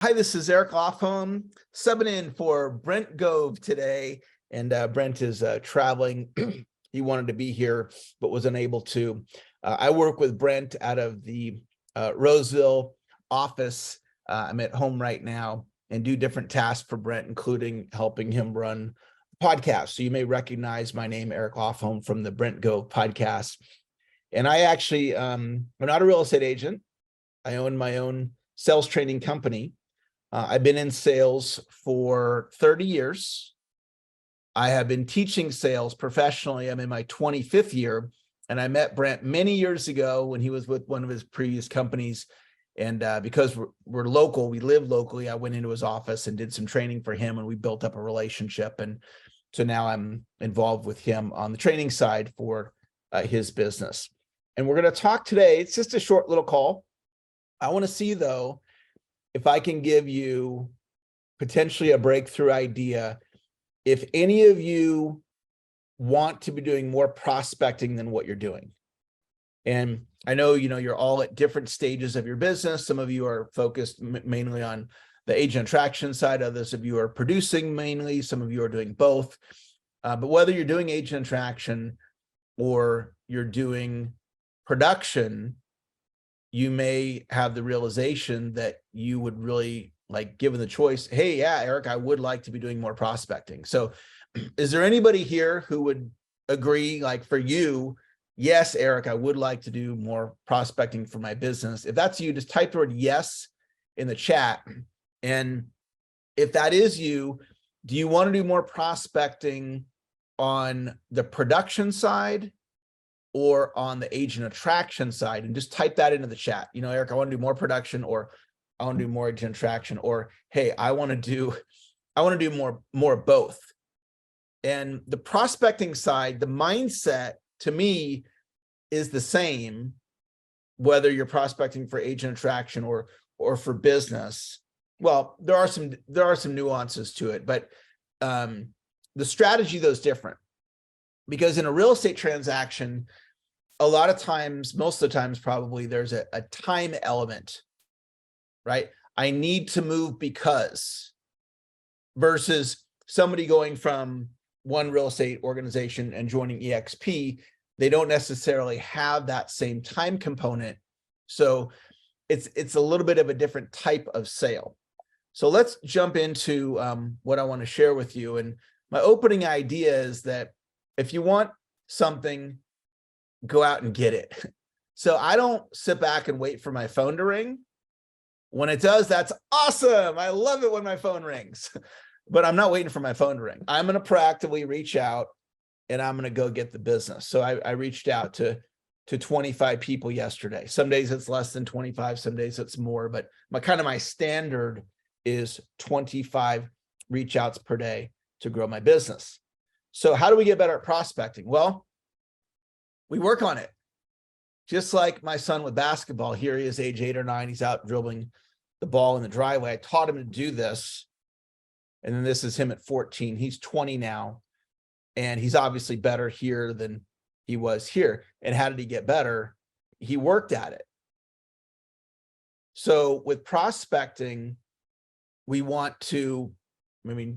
Hi, this is Eric Lofholm, subbing in for Brent Gove today. And Brent is traveling. He wanted to be here, but was unable to. I work with Brent out of the Roseville office. I'm at home right now and do different tasks for Brent, including helping him run the podcast. So you may recognize my name, Eric Lofholm, from the Brent Gove podcast. And I actually, I'm not a real estate agent. I own my own sales training company. I've been in sales for 30 years. I have been teaching sales professionally. I'm in my 25th year, and I met Brent many years ago when he was with one of his previous companies. And because we're local, we live locally, I went into his office and did some training for him, and we built up a relationship. And so now I'm involved with him on the training side for his business. And we're going to talk today. It's just a short little call. I want to see, though, if I can give you potentially a breakthrough idea, if any of you want to be doing more prospecting than what you're doing. And I know, you're all at different stages of your business. Some of you are focused mainly on the agent attraction side. Others of you are producing mainly. Some of you are doing both. But whether you're doing agent attraction or you're doing production, you may have the realization that you would really like, given the choice, hey, yeah, Eric, I would like to be doing more prospecting. So is there anybody here who would agree, like for you, yes, Eric, I would like to do more prospecting for my business? If that's you, just type the word yes in the chat. And if that is you, do you want to do more prospecting on the production side or on the agent attraction side? And just type that into the chat. Eric, I want to do more production, or I want to do more agent attraction, or hey, I want to do more of both. And the prospecting side, the mindset to me is the same, whether you're prospecting for agent attraction or for business. Well, there are some nuances to it, but the strategy though is different. Because in a real estate transaction, a lot of times, most of the times probably, there's a time element, right? I need to move because, versus somebody going from one real estate organization and joining EXP, they don't necessarily have that same time component. So it's a little bit of a different type of sale. So let's jump into what I want to share with you. And my opening idea is that if you want something, go out and get it. So I don't sit back and wait for my phone to ring. When it does, that's awesome. I love it when my phone rings, but I'm not waiting for my phone to ring. I'm going to proactively reach out and I'm going to go get the business. So I reached out to 25 people yesterday. Some days it's less than 25, some days it's more, but my standard is 25 reach outs per day to grow my business. So how do we get better at prospecting? Well, we work on it. Just like my son with basketball, here he is, age 8 or 9, he's out dribbling the ball in the driveway. I taught him to do this. And then this is him at 14. He's 20 now. And he's obviously better here than he was here. And how did he get better? He worked at it. So with prospecting, we want to,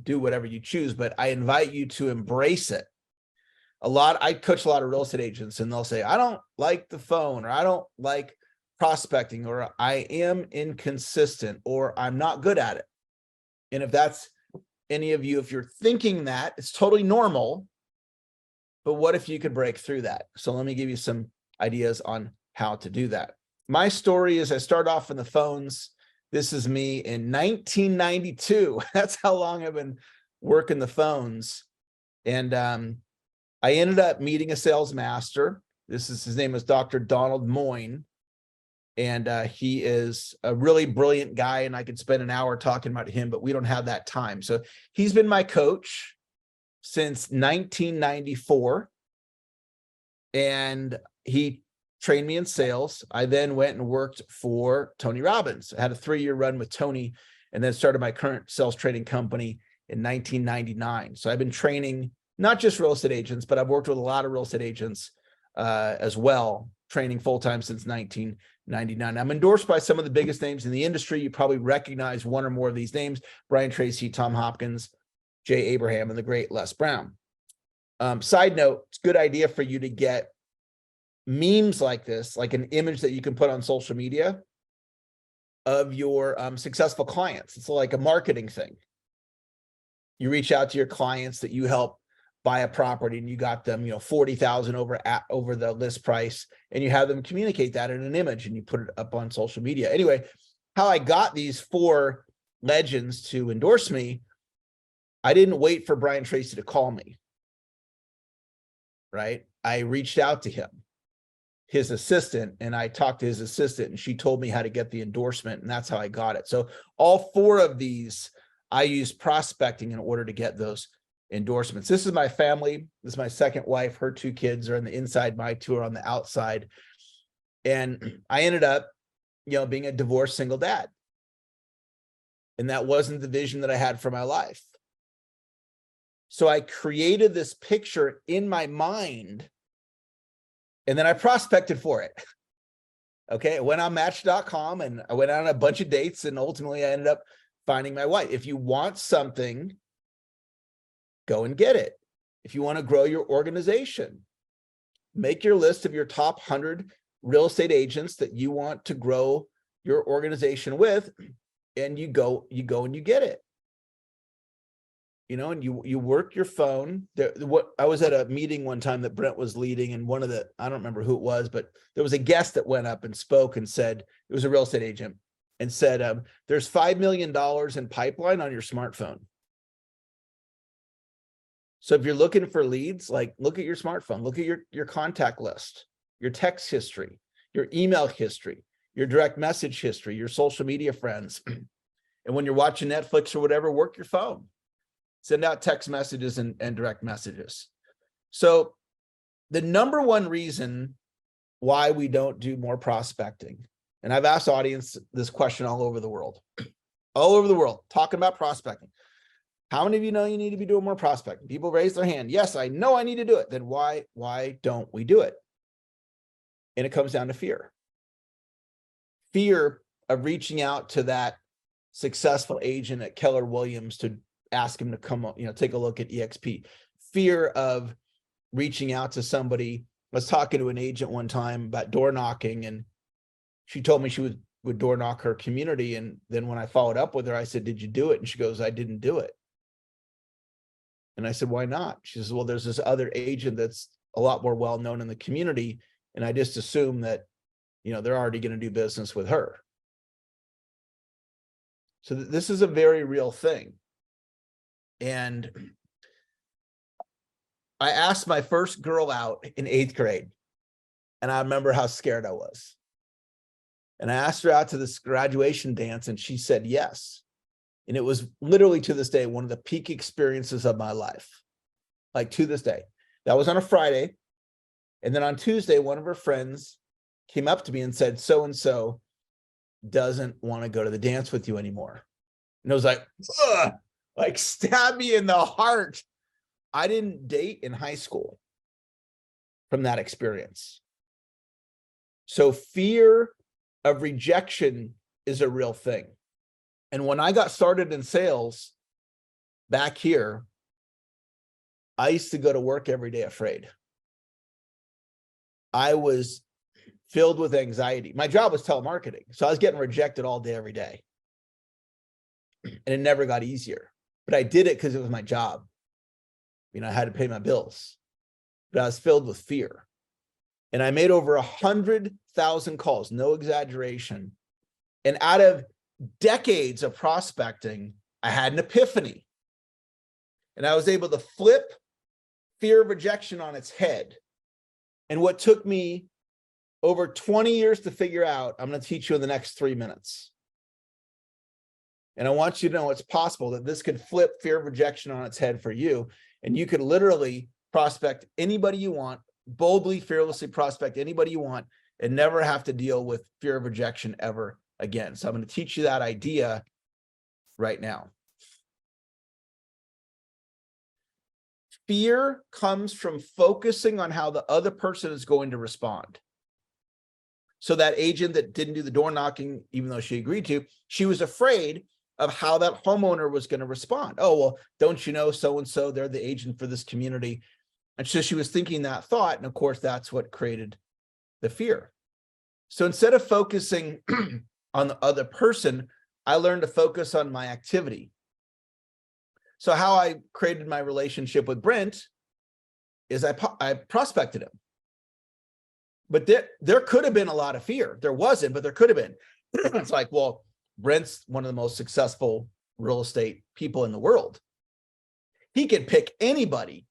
do whatever you choose, but I invite you to embrace it. I coach a lot of real estate agents, and they'll say, I don't like the phone, or I don't like prospecting, or I am inconsistent, or I'm not good at it. And if that's any of you, if you're thinking that, it's totally normal. But what if you could break through that? So let me give you some ideas on how to do that. My story is I started off in the phones. This is me in 1992. That's how long I've been working the phones. And I ended up meeting a sales master. His name is Dr. Donald Moyne. And he is a really brilliant guy. And I could spend an hour talking about him, but we don't have that time. So he's been my coach since 1994. And he trained me in sales. I then went and worked for Tony Robbins. I had a 3-year run with Tony, and then started my current sales training company in 1999. So I've been training not just real estate agents, but I've worked with a lot of real estate agents as well, training full-time since 19 I'm endorsed by some of the biggest names in the industry. You probably recognize one or more of these names: Brian Tracy, Tom Hopkins, Jay Abraham, and the great Les Brown. Side note, it's a good idea for you to get memes like this, like an image that you can put on social media of your successful clients. It's like a marketing thing. You reach out to your clients that you help buy a property and you got them, $40,000 over the list price, and you have them communicate that in an image and you put it up on social media. Anyway, how I got these 4 legends to endorse me, I didn't wait for Brian Tracy to call me, right? I reached out to him, his assistant, and I talked to his assistant, and she told me how to get the endorsement, and that's how I got it. So all 4 of these, I use prospecting in order to get those endorsements. This is my family. This is my second wife. Her 2 kids are on the inside. My 2 are on the outside. And I ended up, being a divorced single dad. And that wasn't the vision that I had for my life. So I created this picture in my mind, and then I prospected for it. Okay, I went on Match.com and I went on a bunch of dates, and ultimately I ended up finding my wife. If you want something, go and get it. If you want to grow your organization, make your list of your top 100 real estate agents that you want to grow your organization with, and you go and you get it. And you work your phone. I was at a meeting one time that Brent was leading, and I don't remember who it was, but there was a guest that went up and spoke and said, it was a real estate agent, and said, there's $5 million in pipeline on your smartphone. So if you're looking for leads, look at your smartphone, look at your contact list, your text history, your email history, your direct message history, your social media friends. And when you're watching Netflix or whatever, work your phone. Send out text messages and direct messages. So the number one reason why we don't do more prospecting, and I've asked audience this question all over the world, talking about prospecting. How many of you know you need to be doing more prospecting? People raise their hand. Yes, I know I need to do it. Then why don't we do it? And it comes down to fear. Fear of reaching out to that successful agent at Keller Williams to ask him to come, take a look at EXP. Fear of reaching out to somebody. I was talking to an agent one time about door knocking, and she told me she would door knock her community. And then when I followed up with her, I said, did you do it? And she goes, I didn't do it. And I said, why not? She says, well, there's this other agent that's a lot more well-known in the community, and I just assume that, they're already going to do business with her. So this is a very real thing. And I asked my first girl out in 8th grade, and I remember how scared I was. And I asked her out to this graduation dance, and she said yes. And it was literally, to this day, one of the peak experiences of my life. To this day. That was on a Friday. And then on Tuesday, one of her friends came up to me and said, so-and-so doesn't want to go to the dance with you anymore. And I was like, ugh, stab me in the heart. I didn't date in high school from that experience. So fear of rejection is a real thing. And when I got started in sales back here, I used to go to work every day afraid. I was filled with anxiety. My job was telemarketing, so I was getting rejected all day, every day. And it never got easier. But I did it because it was my job. I had to pay my bills. But I was filled with fear. And I made over 100,000 calls, no exaggeration. And out of decades of prospecting, I had an epiphany. And I was able to flip fear of rejection on its head. And what took me over 20 years to figure out, I'm going to teach you in the next 3 minutes. And I want you to know it's possible that this could flip fear of rejection on its head for you. And you could literally prospect anybody you want, boldly, fearlessly prospect anybody you want, and never have to deal with fear of rejection ever again. So I'm going to teach you that idea right now. Fear comes from focusing on how the other person is going to respond. So that agent that didn't do the door knocking, even though she agreed to, she was afraid of how that homeowner was going to respond. Oh, well, don't you know so-and-so, they're the agent for this community. And so she was thinking that thought. And of course, that's what created the fear. So instead of focusing on the other person, I learned to focus on my activity. So how I created my relationship with Brent is I prospected him. But there could have been a lot of fear. There wasn't, but there could have been. It's like, well, Brent's one of the most successful real estate people in the world. He could pick anybody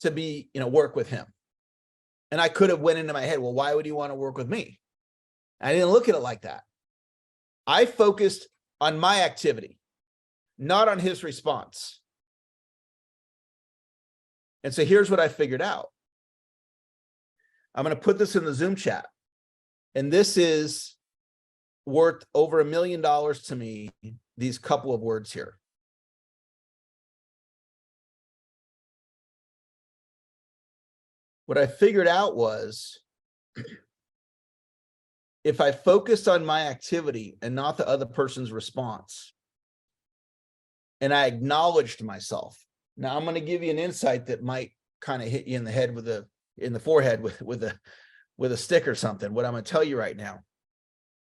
to be, work with him. And I could have went into my head, well, why would he want to work with me? I didn't look at it like that. I focused on my activity, not on his response. And so here's what I figured out. I'm going to put this in the Zoom chat. And this is worth over $1 million to me, these couple of words here. What I figured out was, if I focused on my activity and not the other person's response, and I acknowledged myself. Now I'm going to give you an insight that might kind of hit you in the head in the forehead with a stick or something. What I'm going to tell you right now,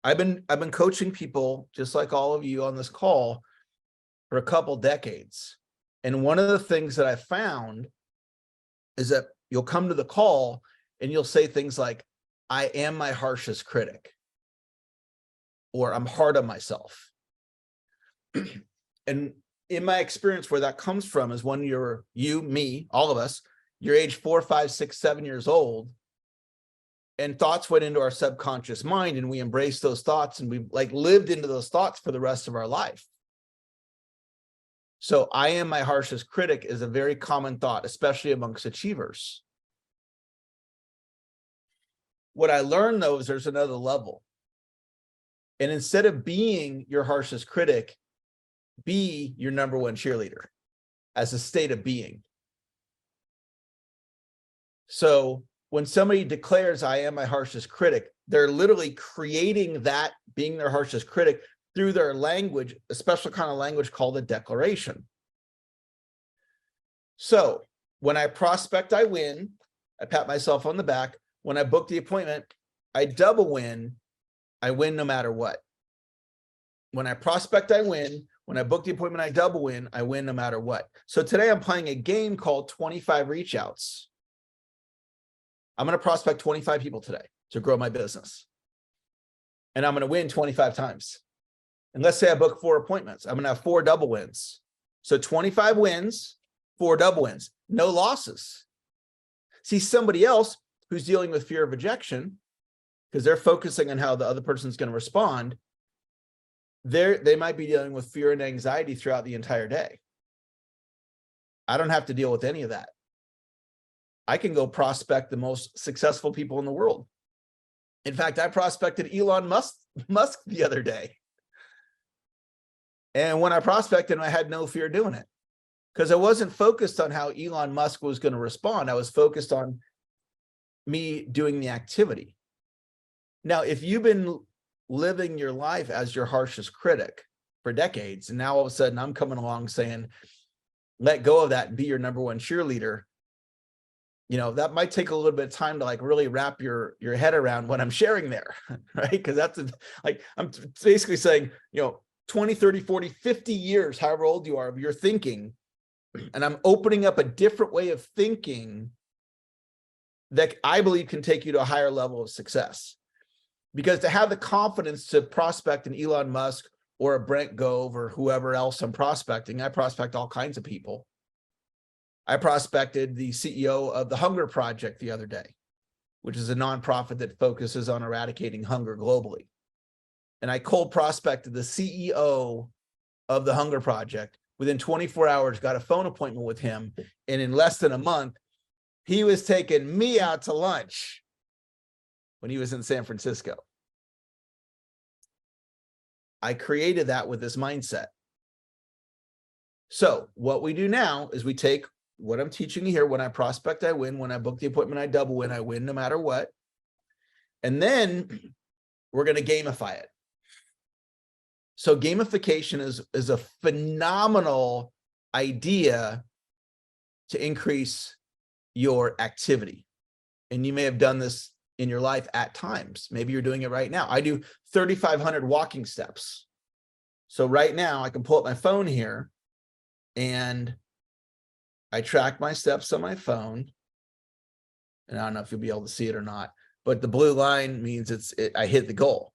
I've been coaching people just like all of you on this call for a couple decades. And one of the things that I found is that you'll come to the call and you'll say things like, I am my harshest critic, or I'm hard on myself. And in my experience, where that comes from is when me, all of us, you're age 4, 5, 6, 7 years old, and thoughts went into our subconscious mind, and we embraced those thoughts, and we lived into those thoughts for the rest of our life. So I am my harshest critic is a very common thought, especially amongst achievers. What I learned, though, is there's another level. And instead of being your harshest critic, be your number one cheerleader as a state of being. So when somebody declares, I am my harshest critic, they're literally creating that being their harshest critic through their language, a special kind of language called a declaration. So when I prospect, I win. I pat myself on the back. When I book the appointment, I double win. I win no matter what. When I prospect, I win. When I book the appointment, I double win. I win no matter what. So today I'm playing a game called 25 Reach Outs. I'm going to prospect 25 people today to grow my business. And I'm going to win 25 times. And let's say I book 4 appointments. I'm going to have 4 double wins. So 25 wins, 4 double wins, no losses. See, somebody else who's dealing with fear of rejection, because they're focusing on how the other person's going to respond, they might be dealing with fear and anxiety throughout the entire day. I don't have to deal with any of that. I can go prospect the most successful people in the world. In fact, I prospected Elon Musk the other day. And when I prospected him, I had no fear doing it because I wasn't focused on how Elon Musk was going to respond. I was focused on me doing the activity. Now, if you've been living your life as your harshest critic for decades, and now all of a sudden I'm coming along saying, let go of that and be your number one cheerleader, that might take a little bit of time to really wrap your head around what I'm sharing there, right? Because that's I'm basically saying, 20, 30, 40, 50 years, however old you are, of your thinking, and I'm opening up a different way of thinking that I believe can take you to a higher level of success. Because to have the confidence to prospect an Elon Musk or a Brent Gove or whoever else I'm prospecting, I prospect all kinds of people. I prospected the CEO of the Hunger Project the other day, which is a nonprofit that focuses on eradicating hunger globally. And I cold prospected the CEO of the Hunger Project. Within 24 hours, got a phone appointment with him. And in less than a month, he was taking me out to lunch when he was in San Francisco. I created that with this mindset. So what we do now is we take what I'm teaching you here. When I prospect, I win. When I book the appointment, I double win. I win no matter what. And then we're going to gamify it. So gamification is a phenomenal idea to increase your activity. And you may have done this in your life at times. Maybe you're doing it right now. I do 3,500 walking steps. So right now I can pull up my phone here and I track my steps on my phone. And I don't know if you'll be able to see it or not, but the blue line means I hit the goal.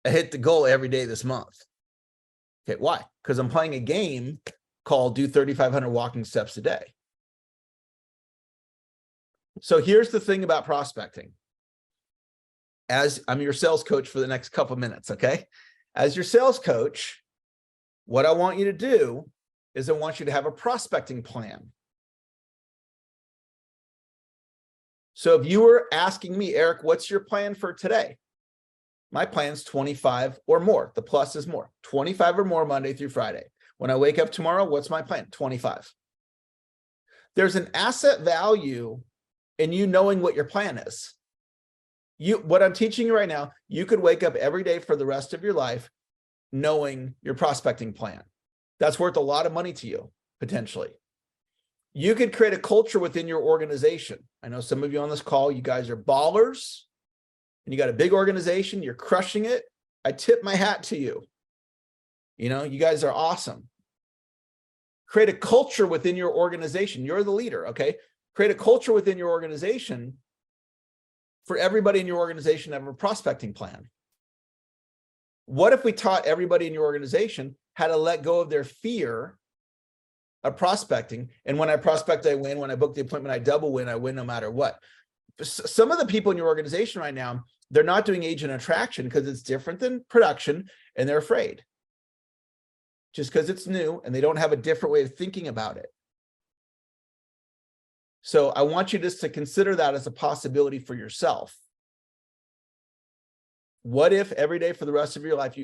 I hit the goal every day this month. Okay, why? Because I'm playing a game called Do 3,500 Walking Steps a Day. So here's the thing about prospecting. As I'm your sales coach for the next couple of minutes, okay? As your sales coach, what I want you to do is I want you to have a prospecting plan. So if you were asking me, Eric, what's your plan for today? My plan's 25 or more. The plus is more. 25 or more Monday through Friday. When I wake up tomorrow, what's my plan? 25. There's an asset value in you knowing what your plan is. What I'm teaching you right now, you could wake up every day for the rest of your life knowing your prospecting plan. That's worth a lot of money to you, potentially. You could create a culture within your organization. I know some of you on this call, you guys are ballers and you got a big organization, you're crushing it. I tip my hat to you. You know, you guys are awesome. Create a culture within your organization. You're the leader, okay? Create a culture within your organization for everybody in your organization to have a prospecting plan. What if we taught everybody in your organization how to let go of their fear of prospecting? And when I prospect, I win. When I book the appointment, I double win. I win no matter what. Some of the people in your organization right now, they're not doing agent attraction because it's different than production, and they're afraid. Just because it's new and they don't have a different way of thinking about it. So I want you just to consider that as a possibility for yourself. What if every day for the rest of your life,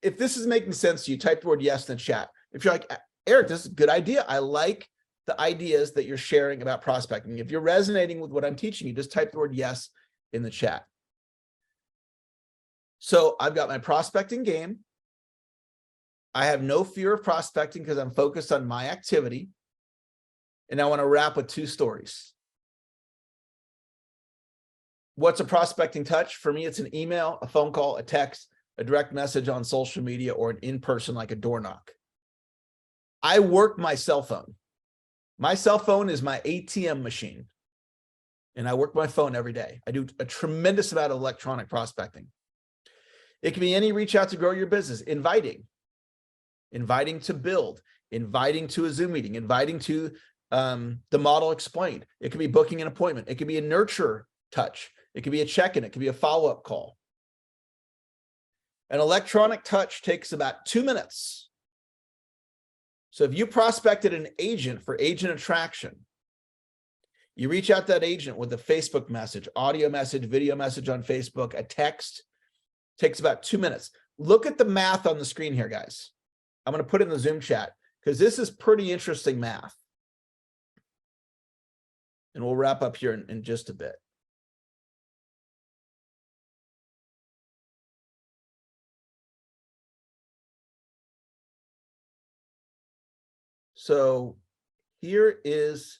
if this is making sense to you, type the word yes in the chat. If you're like, Eric, this is a good idea. I like the ideas that you're sharing about prospecting. If you're resonating with what I'm teaching you, just type the word yes in the chat. So I've got my prospecting game. I have no fear of prospecting because I'm focused on my activity. And I want to wrap with 2 stories. What's a prospecting touch? For me, it's an email, a phone call, a text, a direct message on social media, or an in-person like a door knock. I work my cell phone. My cell phone is my ATM machine. And I work my phone every day. I do a tremendous amount of electronic prospecting. It can be any reach out to grow your business, inviting to build, inviting to a Zoom meeting, inviting to the model explained. It could be booking an appointment. It could be a nurture touch. It could be a check-in. It could be a follow-up call. An electronic touch takes about 2 minutes. So if you prospected an agent for agent attraction, you reach out to that agent with a Facebook message, audio message, video message on Facebook, a text, takes about 2 minutes. Look at the math on the screen here, guys. I'm going to put it in the Zoom chat because this is pretty interesting math. And we'll wrap up here in just a bit. So here is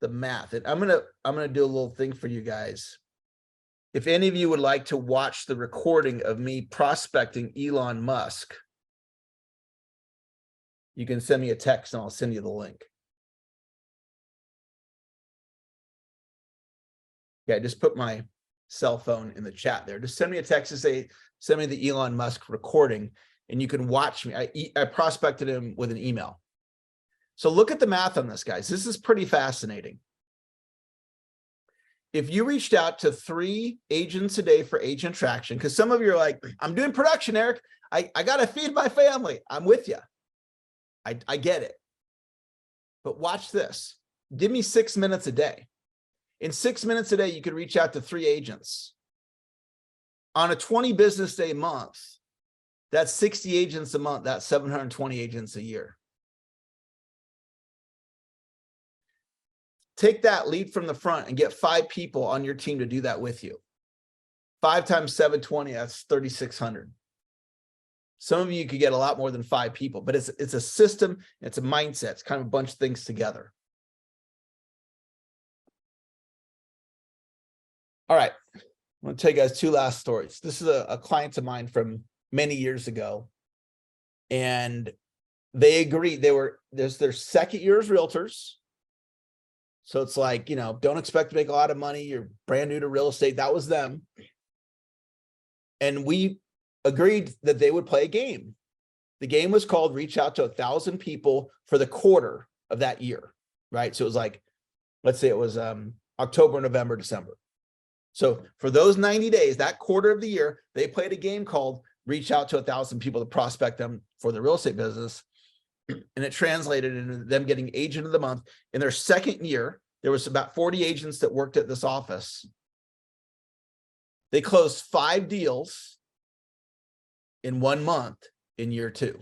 the math. And I'm gonna do a little thing for you guys. If any of you would like to watch the recording of me prospecting Elon Musk, you can send me a text and I'll send you the link. Yeah, just put my cell phone in the chat there. Just send me a text and say, send me the Elon Musk recording and you can watch me. I prospected him with an email. So look at the math on this, guys. This is pretty fascinating. If you reached out to 3 agents a day for agent attraction, because some of you are like, I'm doing production, Eric. I got to feed my family. I'm with you. I get it. But watch this. Give me 6 minutes a day. In 6 minutes a day, you could reach out to 3 agents. On a 20 business day month, that's 60 agents a month. That's 720 agents a year. Take that lead from the front and get 5 people on your team to do that with you. 5 times 720, that's 3,600. Some of you could get a lot more than 5 people, but it's a system, it's a mindset, it's kind of a bunch of things together. All right, I'm going to tell you guys 2 last stories. This is a client of mine from many years ago, and they agreed. There's their second year as realtors. So it's like, don't expect to make a lot of money. You're brand new to real estate. That was them. And we agreed that they would play a game. The game was called Reach Out to 1,000 People for the quarter of that year, right? So it was like, let's say it was October, November, December. So for those 90 days, that quarter of the year, they played a game called Reach Out to 1,000 People to prospect them for the real estate business. And it translated into them getting Agent of the Month. In their second year, there was about 40 agents that worked at this office. They closed 5 deals in 1 month in year 2,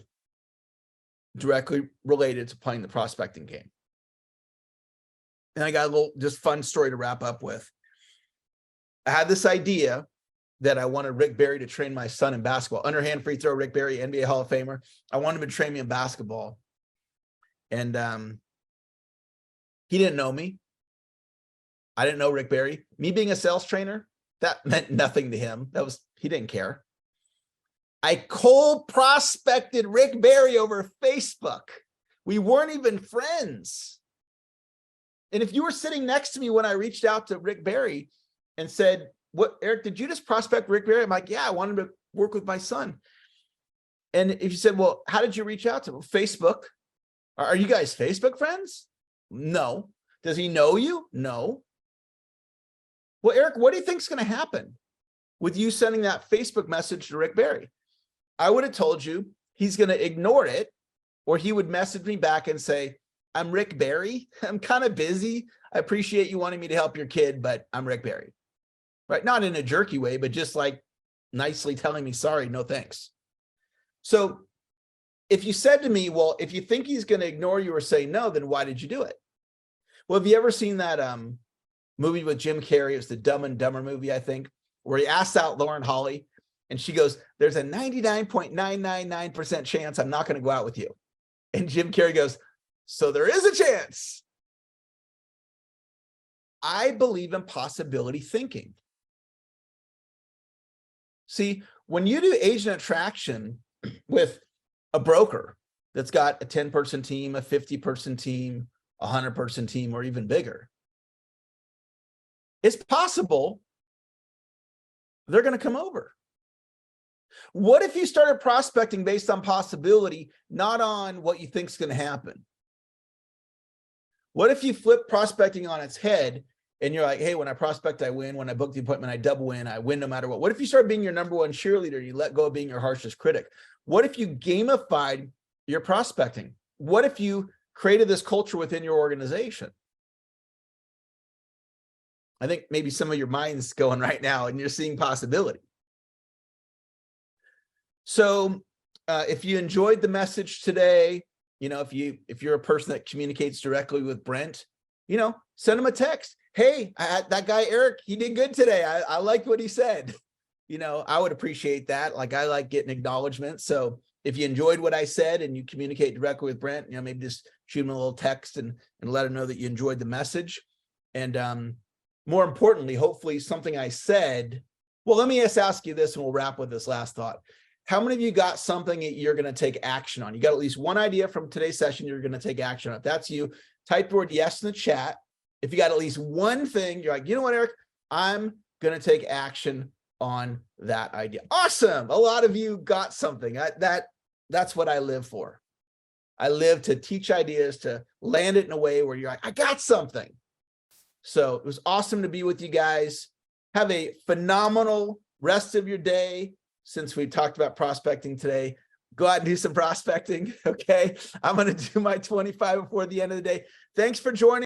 directly related to playing the prospecting game. And I got a little just fun story to wrap up with. I had this idea that I wanted Rick Barry to train my son in basketball. Underhand free throw, Rick Barry, NBA Hall of Famer. I wanted him to train me in basketball. And he didn't know me. I didn't know Rick Barry. Me being a sales trainer, that meant nothing to him. He didn't care. I cold prospected Rick Barry over Facebook. We weren't even friends. And if you were sitting next to me when I reached out to Rick Barry and said, "What, Eric, did you just prospect Rick Barry?" I'm like, "Yeah, I wanted to work with my son." And if you said, "Well, how did you reach out to him?" Facebook. Are you guys Facebook friends? No. Does he know you? No. Well, Eric, what do you think is going to happen with you sending that Facebook message to Rick Barry? I would have told you he's going to ignore it, or he would message me back and say, "I'm Rick Barry. I'm kind of busy. I appreciate you wanting me to help your kid, but I'm Rick Barry." Right? Not in a jerky way, but just like nicely telling me, "Sorry, no thanks." So if you said to me, "Well, if you think he's going to ignore you or say no, then why did you do it?" Well, have you ever seen that movie with Jim Carrey? It was the Dumb and Dumber movie, I think, where he asks out Lauren Holly and she goes, "There's a 99.999% chance I'm not going to go out with you." And Jim Carrey goes, "So there is a chance." I believe in possibility thinking. See, when you do agent attraction with a broker that's got a 10-person team, a 50-person team, a 100-person team, or even bigger, it's possible they're going to come over. What if you started prospecting based on possibility, not on what you think is going to happen? What if you flip prospecting on its head and you're like, "Hey, when I prospect, I win. When I book the appointment, I double win. I win no matter what." What if you start being your number one cheerleader and you let go of being your harshest critic? What if you gamified your prospecting? What if you created this culture within your organization? I think maybe some of your mind's going right now and you're seeing possibility. So if you enjoyed the message today, if you're a person that communicates directly with Brent, send him a text. "Hey, that guy, Eric, he did good today. I liked what he said." I would appreciate that. Like, I like getting acknowledgement. So if you enjoyed what I said and you communicate directly with Brent, maybe just shoot him a little text and let him know that you enjoyed the message. And more importantly, hopefully something I said. Well, let me just ask you this and we'll wrap with this last thought. How many of you got something that you're going to take action on? You got at least one idea from today's session you're going to take action on. If that's you, type the word yes in the chat. If you got at least one thing, you're like, "You know what, Eric, I'm going to take action on that idea." Awesome. A lot of you got something. That's what I live for. I live to teach ideas, to land it in a way where you're like, "I got something." So it was awesome to be with you guys. Have a phenomenal rest of your day. Since we talked about prospecting today, go out and do some prospecting. Okay. I'm going to do my 25 before the end of the day. Thanks for joining.